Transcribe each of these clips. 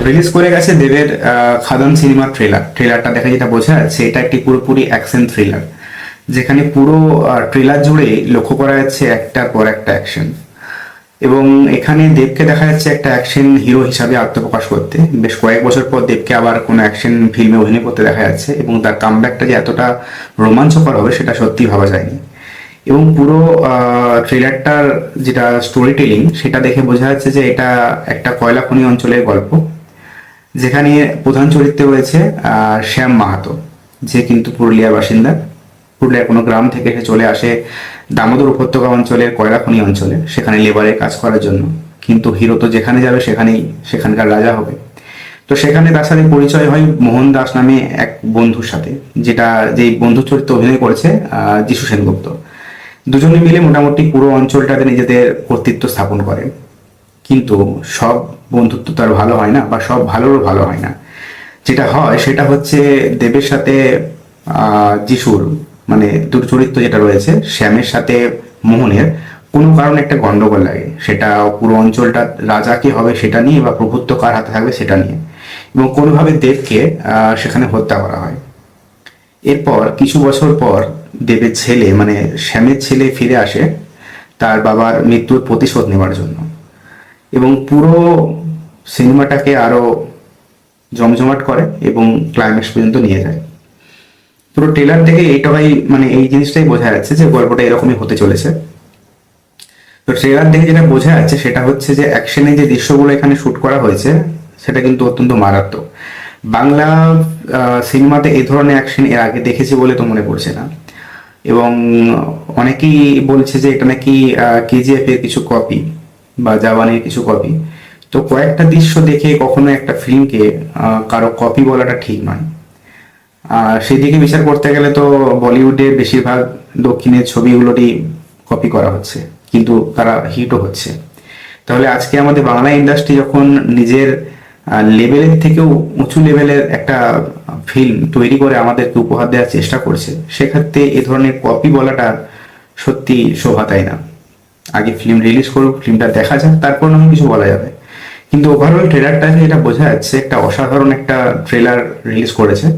Release করে গেছে দেবের খাদান সিনেমার ট্রেলারটা দেখে যেটা বোঝা যাচ্ছে এটা একটি পুরোপুরি অ্যাকশন থ্রিলার, যেখানে পুরো ট্রেলার জুড়ে লক্ষ্য করা যাচ্ছে একটার পর একটা অ্যাকশন। এবং এখানে দেবকে দেখা যাচ্ছে একটা অ্যাকশন হিরো হিসাবে আত্মপ্রকাশ করতে। বেশ কয়েক বছর পর দেবকে আবার কোনো অ্যাকশন ফিল্মে অভিনয় করতে দেখা যাচ্ছে, এবং তার কামব্যাকটা যে এতটা রোমাঞ্চকর হবে সেটা সত্যি ভাবা যায়নি। এবং পুরো ট্রেলারটার যেটা স্টোরি টেলিং সেটা দেখে বোঝা যাচ্ছে যে এটা একটা কয়লা খনি অঞ্চলের গল্প, যেখানে প্রধান চরিত্রে রয়েছে শ্যাম মাহাতো, যে কিন্তু পুরুলিয়ার বাসিন্দা। পুরুলিয়ার কোনো গ্রাম থেকে সে চলে আসে দামোদর উপত্যকা অঞ্চলের কয়লা খনি অঞ্চলে, সেখানে লেবারের কাজ করার জন্য। কিন্তু হিরো তো যেখানে যাবে সেখানেই সেখানকার রাজা হবে। তো সেখানে তার সাথে পরিচয় হয় মোহন দাস নামে এক বন্ধুর সাথে, যেই বন্ধু চরিত্রে অভিনয় করেছে যিশু সেনগুপ্ত। দুজনে মিলে মোটামুটি পুরো অঞ্চলটাতে নিজেদের কর্তৃত্ব স্থাপন করে। কিন্তু সব বন্ধুত্ব তো আর ভালো হয় না, বা সব ভালোরও ভালো হয় না। যেটা হয় সেটা হচ্ছে দেবের সাথে যিশুর, মানে দুটো চরিত্র যেটা রয়েছে শ্যামের সাথে মোহনের, কোনো কারণে একটা গন্ডগোল লাগে। সেটা পুরো অঞ্চলটা রাজা কে হবে সেটা নিয়ে, বা প্রভুত্ব কার হাতে থাকবে সেটা নিয়ে। এবং কোনোভাবে দেবকে সেখানে হত্যা করা হয়। এরপর কিছু বছর পর দেবের ছেলে, মানে শ্যামের ছেলে ফিরে আসে তার বাবার মৃত্যুর প্রতিশোধ নেওয়ার জন্য, এবং পুরো সিনেমাটাকে আরো জমজমাট করে এবং ক্লাইম্যাক্স পর্যন্ত নিয়ে যায়। পুরো ট্রেলার থেকে এইটাই, মানে এই জিনিসটাই বোঝা যাচ্ছে যে গল্পটা এরকমই হতে চলেছে। তো ট্রেলার দেখে যেটা বোঝা যাচ্ছে সেটা হচ্ছে যে অ্যাকশনে যে দৃশ্যগুলো এখানে শুট করা হয়েছে সেটা কিন্তু অত্যন্ত মারাত্মক। বাংলা সিনেমাতে এই ধরনের অ্যাকশন এর আগে দেখেছি বলে তো মনে পড়ছে না। এবং অনেকেই বলছে যে এটা নাকি কেজিএফ এর কিছু কপি বা জাওয়ানের কিছু কপি। তো কয়েকটা দৃশ্য দেখে কখনো একটা ফিল্মকে কারো কপি বলাটা ঠিক নয়। সেদিকে বিচার করতে গেলে তো বলিউডের বেশিরভাগ দক্ষিণের ছবিগুলোরই কপি করা হচ্ছে, কিন্তু তারা হিটও হচ্ছে। তাহলে আজকে আমাদের বাংলা ইন্ডাস্ট্রি যখন নিজের লেভেলের থেকেও উঁচু লেভেলের একটা ফিল্ম তৈরি করে আমাদেরকে উপহার দেওয়ার চেষ্টা করছে, সেক্ষেত্রে এ ধরনের কপি বলাটা সত্যি শোভা তাই না। আগে ফিল্ম রিলিজ করুক, ফিল্মটা দেখা যাক, তারপর না হয় কিছু বলা যাবে। কিন্তু ওভারঅল ট্রেলারটা যেটা বোঝা যাচ্ছে একটা অসাধারণ একটা ট্রেলার রিলিজ করেছে।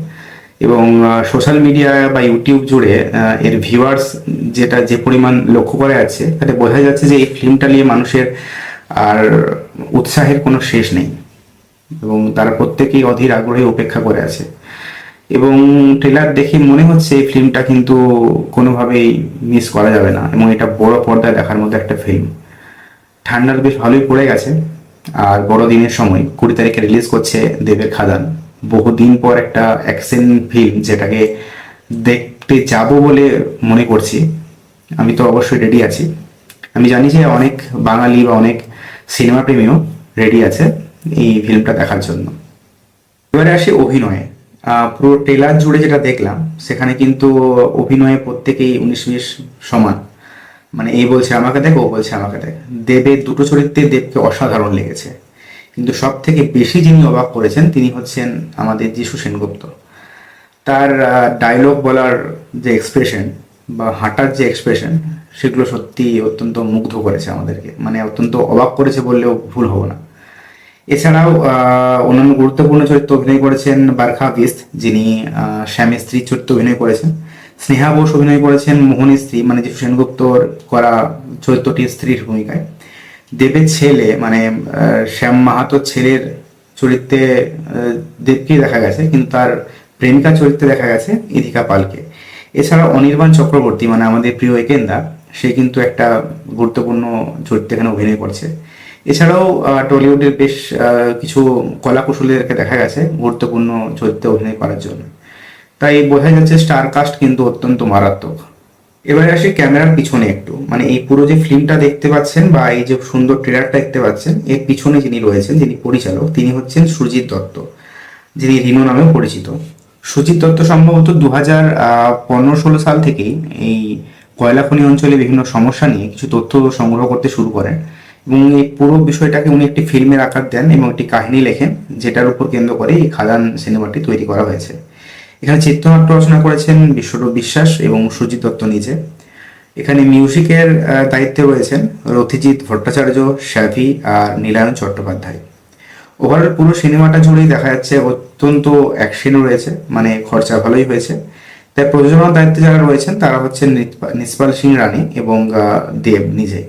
এবং সোশ্যাল মিডিয়া বা ইউটিউব জুড়ে এর ভিউয়ার্স যেটা যে পরিমাণ লক্ষ্য করা যাচ্ছে, তাতে বোঝা যাচ্ছে যে এই ফিল্মটা নিয়ে মানুষের আর উৎসাহের কোনো শেষ নেই, এবং তারা প্রত্যেকেই অধীর আগ্রহে অপেক্ষা করে আছে। এবং ট্রেলার দেখে মনে হচ্ছে এই ফিল্মটা কিন্তু কোনোভাবেই মিস করা যাবে না, এবং এটা বড় পর্দায় দেখার মতো একটা ফিল্ম। ঠান্ডার বেশ ভালোই পড়ে গেছে, আর বড়দিনের সময় 20 তারিখে রিলিজ করছে দেবের খাদান। বহুদিন পর একটা অ্যাকশন ফিল্ম, যেটাকে দেখতে যাব বলে মনে করছি। আমি তো অবশ্যই রেডি আছি। আমি জানি যে অনেক বাঙালি বা অনেক সিনেমা প্রেমীও রেডি আছে এই ফিল্মটা দেখার জন্য। এবারে আসি অভিনয়ে। পুরো ট্রেলার জুড়ে যেটা দেখলাম সেখানে কিন্তু অভিনয়ে প্রত্যেকেই 19-20 সমান। মানে এই বলছে আমাকে দেখ, ও বলছে আমাকে দেখ। দেবের দুটো চরিত্রে দেবকে অসাধারণ লেগেছে, কিন্তু সব থেকে বেশি যিনি অবাক করেছেন তিনি হচ্ছেন আমাদের যিশু সেনগুপ্ত। তার ডায়লগ বলার যে এক্সপ্রেশন বা হাঁটার যে এক্সপ্রেশন, সেগুলো সত্যি অত্যন্ত মুগ্ধ করেছে আমাদেরকে, মানে অত্যন্ত অবাক করেছে বললেও ভুল হবো না। এছাড়াও অন্যান্য গুরুত্বপূর্ণ চরিত্র অভিনয় করেছেন বারখা বিস্ত, যিনি শ্যামের স্ত্রীর চরিত্র অভিনয় করেছেন। স্নেহা বোস অভিনয় করেছেন মোহনের স্ত্রী, মানে যিশু সেনগুপ্তর করা চরিত্রটির স্ত্রীর ভূমিকায়। দেবের ছেলে, মানে শ্যাম মাহাতোর ছেলের চরিত্রে দেবকে দেখা গেছে, কিন্তু তার প্রেমিকা চরিত্রে দেখা গেছে ইদিকা পালকে। এছাড়া অনির্বাণ চক্রবর্তী, মানে আমাদের প্রিয় একেন্দা, সে কিন্তু একটা গুরুত্বপূর্ণ চরিত্রে এখানে অভিনয় করছে। এছাড়াও টলিউডের বেশ কিছু কলা কুশলীদেরকে দেখা গেছে গুরুত্বপূর্ণ চরিত্রে অভিনয় করার জন্য। তাই বোঝা যাচ্ছে স্টার কাস্ট কিন্তু অত্যন্ত মারাত্মক। এবারে আসি ক্যামেরার পিছনে একটু, মানে এই পুরো যে ফিল্মটা দেখতে পাচ্ছেন বা এই যে সুন্দর ট্রেলারটা দেখতে পাচ্ছেন, এর পিছনে যিনি রয়েছেন, যিনি পরিচালক, তিনি হচ্ছেন সুজিত দত্ত, যিনি রিনো নামেও পরিচিত। সুজিত দত্ত সম্ভবত 2015-16 সাল থেকেই এই কয়লা খনি অঞ্চলে বিভিন্ন সমস্যা নিয়ে কিছু তথ্য সংগ্রহ করতে শুরু করেন, এবং এই পুরো বিষয়টাকে উনি একটি ফিল্মের আকার দেন এবং একটি কাহিনী লেখেন, যেটার উপর কেন্দ্র করে এই খাদান সিনেমাটি তৈরি করা হয়েছে। এখানে চিত্রনাট্য রচনা করেছেন বিশ্বরূপ বিশ্বাস এবং সুজিত দত্ত নিজে। এখানে মিউজিকের দায়িত্বে রয়েছেন রথিজিৎ ভট্টাচার্য, শ্যাভি আর নীলায়ন চট্টোপাধ্যায়। ওভারঅল পুরো সিনেমাটা জুড়েই দেখা যাচ্ছে অত্যন্ত অ্যাকশনও রয়েছে, মানে খরচা ভালোই হয়েছে। তাই প্রযোজনার দায়িত্বে যারা রয়েছেন তারা হচ্ছেন নিসপাল সিং রানী এবং দেব নিজে।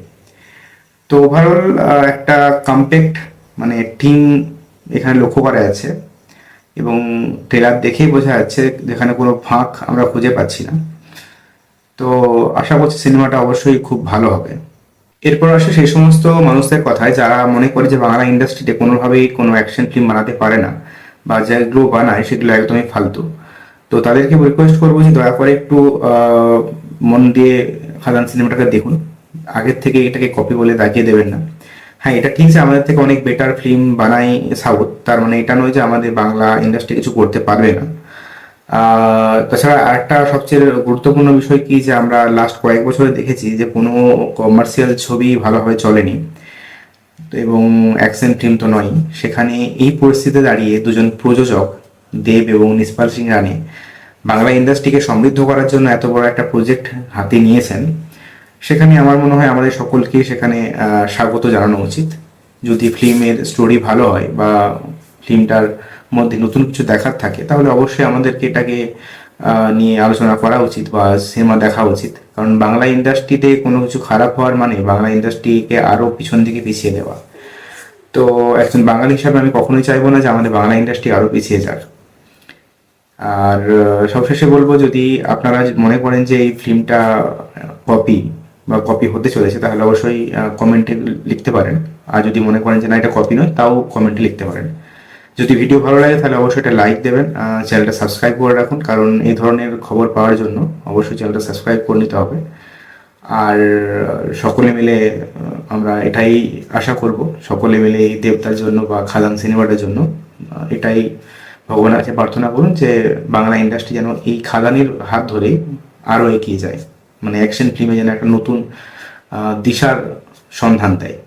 তো ওভারঅল একটা কম্প্যাক্ট মানে টিম এখানে লক্ষ্য করা যাচ্ছে, এবং ট্রেলার দেখেই বোঝা যাচ্ছে যেখানে কোনো ফাঁক আমরা খুঁজে পাচ্ছি না। তো আশা করছি সিনেমাটা অবশ্যই খুব ভালো হবে। এরপর আসে সেই সমস্ত মানুষদের কথায় যারা মনে করে যে বাংলা ইন্ডাস্ট্রিতে কোনোভাবেই কোনো অ্যাকশন ফিল্ম বানাতে পারে না, বা যেগুলো বানায় সেগুলো একদমই ফালতু। তো তাদেরকে রিকোয়েস্ট করবো যে দয়া করে একটু মন দিয়ে খাদান সিনেমাটাকে দেখুন, আগের থেকে এটাকে কপি বলে দাগিয়ে দেবেন না। হ্যাঁ, এটা ঠিক যে আমাদের থেকে অনেক বেটার ফিল্ম বানায় সাউথ, তার মানে এটা নয় যে আমাদের বাংলা ইন্ডাস্ট্রি কিছু করতে পারবে না। তাছাড়া আরেকটা সবচেয়ে গুরুত্বপূর্ণ বিষয় কি, যে আমরা লাস্ট কয়েক বছরে দেখেছি যে কোনো কমার্শিয়াল ছবি ভালোভাবে চলেনি, তো এবং অ্যাকশন ফিল্ম তো নয়। সেখানে এই পরিস্থিতিতে দাঁড়িয়ে দুজন প্রযোজক দেব এবং নিসপাল সিং রানী বাংলা ইন্ডাস্ট্রিকে সমৃদ্ধ করার জন্য এত বড় একটা প্রজেক্ট হাতে নিয়েছেন। সেখানে আমার মনে হয় আমাদের সকলকে সেখানে স্বাগত জানানো উচিত। যদি ফিল্মের স্টোরি ভালো হয় বা ফিল্মটার মধ্যে নতুন কিছু দেখার থাকে, তাহলে অবশ্যই আমাদেরকে এটাকে নিয়ে আলোচনা করা উচিত বা সিনেমা দেখা উচিত। কারণ বাংলা ইন্ডাস্ট্রিতে কোনো কিছু খারাপ হওয়ার মানে বাংলা ইন্ডাস্ট্রিকে আরও পিছন দিকে পিছিয়ে দেওয়া। তো একজন বাঙালি হিসাবে আমি কখনোই চাইবো না যে আমাদের বাংলা ইন্ডাস্ট্রি আরও পিছিয়ে যাক। আর সবশেষে বলবো, যদি আপনারা মনে করেন যে এই ফিল্মটা কপি বা কপি হতে চলেছে, তাহলে অবশ্যই কমেন্টে লিখতে পারেন। আর যদি মনে করেন যে না, এটা কপি নয়, তাও কমেন্টে লিখতে পারেন। যদি ভিডিও ভালো লাগে তাহলে অবশ্যই এটা লাইক দেবেন, চ্যানেলটা সাবস্ক্রাইব করে রাখুন, কারণ এই ধরনের খবর পাওয়ার জন্য অবশ্যই চ্যানেলটা সাবস্ক্রাইব করে নিতে হবে। আর সকলে মিলে আমরা এটাই আশা করব, সকলে মিলে এই দেবতার জন্য বা খাদান সিনেমাটার জন্য এটাই ভগবানের কাছে প্রার্থনা করুন যে বাংলা ইন্ডাস্ট্রি যেন এই খাদানের হাত ধরেই আরও এগিয়ে যায়, মানে অ্যাকশন ফিল্মে যেন একটা নতুন দিশার সন্ধান দেয়।